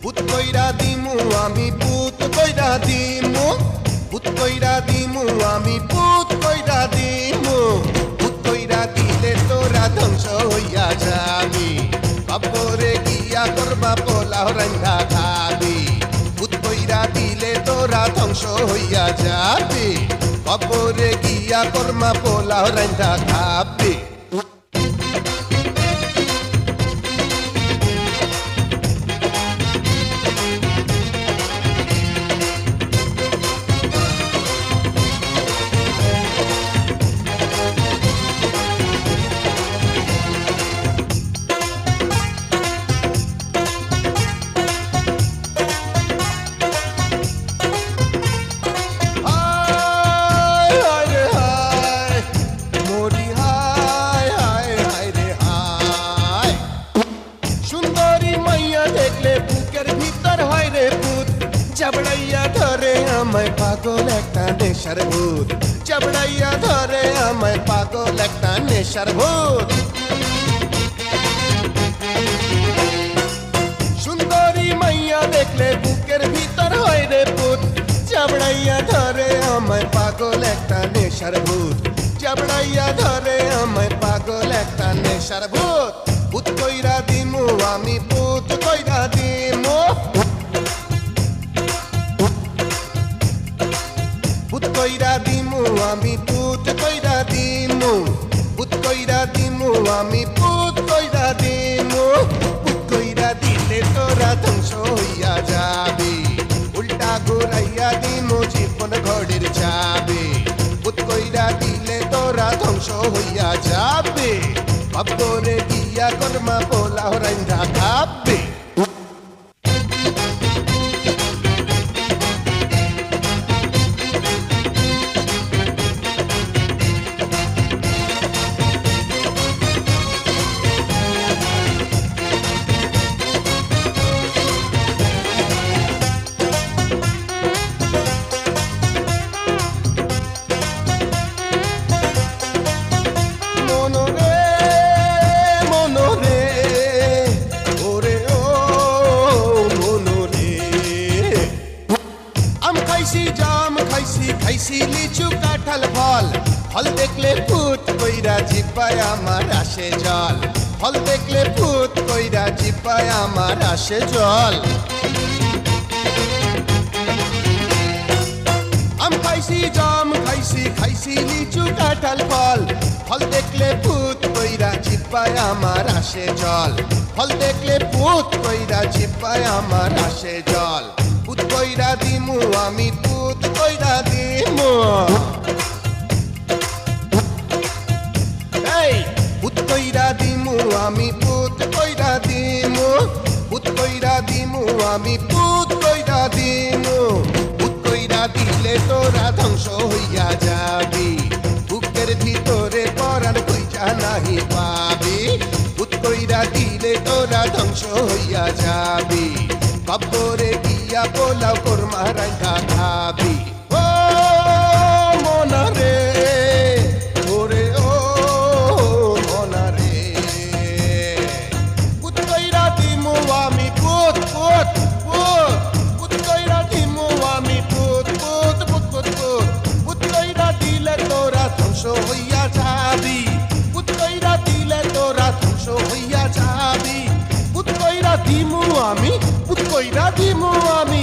পুত কইরা দিমু আমি পুত কইরা দিমু পুত কইরা দিমু আমি পুত কইরা দিমু পুত কইরা দিলে তোরা ধ্বংস হইয়া যাবি বাপরে গিয়া করবা পোলাও রান্ধা খাবি পুত কইরা দিলে তোরা ধ্বংস হইয়া যাবি বাপরে গিয়া করমা পোলাও রান্ধা খাবি চাবড়াইয়া ধরে আমায় পাগল একটা নেশার ভূত চাবড়াইয়া ধরে আমায় পাগল একটা নেশার ভূত সুন্দরী মাইয়া দেখলে বুকের ভিতর হয় রে ভূত চাবড়াইয়া ধরে আমায় পাগল একটা নেশার ভূত চাবড়াইয়া ধরে আমায় পাগল একটা নেশার ভূত পুত কইরা দিমু আমি পুত কইরা দিমু পুত কইরা দিমু আমি পুত কইরা দিমু পুত কইরা দিমু আমি পুত কইরা দিমু পুত কইরা দিলে তোরা ধ্বংস হইয়া যাবি উল্টা ঘুরাইয়া দিমু জীবন ঘড়ির চাবি পুত কইরা দিলে তোরা ধ্বংস হইয়া যাবি বাপরে গিয়া করমা পোলাও রান্ধা খাবি খাইছি লিচু কাঁঠাল ফল ফল দেখলে ফুট কইরা জিব্বায় আমার আসে জল ফল দেখলে ফুট কইরা জিব্বায় আমার আসে জল আম খাইছি জাম খাইছি খাইছি লিচু কাঁঠাল ফল ফল দেখলে ফুট কইরা জিব্বায় আমার আসে জল ফল দেখলে ফুট কইরা জিব্বায় আমার আসে জল পুত কইরা দিমু আমি পুত কইরা দিমু এই পুত কইরা দিমু আমি পুত কইরা দিমু পুত কইরা দিমু আমি পুত কইরা দিমু পুত কইরা দিলে তোরা ধ্বংস হইয়া যাবি বুকের ভিতরে পরাণ কইরা নাহি পাবি পুত কইরা দিলে তোরা ধ্বংস হইয়া যাবি বাপরে গিয়া পোলাও কোরমা রান্ধা খাবি ও মনা রে ওরে ও মনা রে পুত কইরা দিমু আমি পুত পুত পুত পুত কইরা দিমু আমি পুত পুত পুত পুত পুত পুত কইরা দিলে তোরা ধ্বংস হইয়া যাবি পুত কইরা দিলে তোরা ধ্বংস হইয়া যাবি পুত কইরা দিমু আমি পুত কইরা দিমু আমি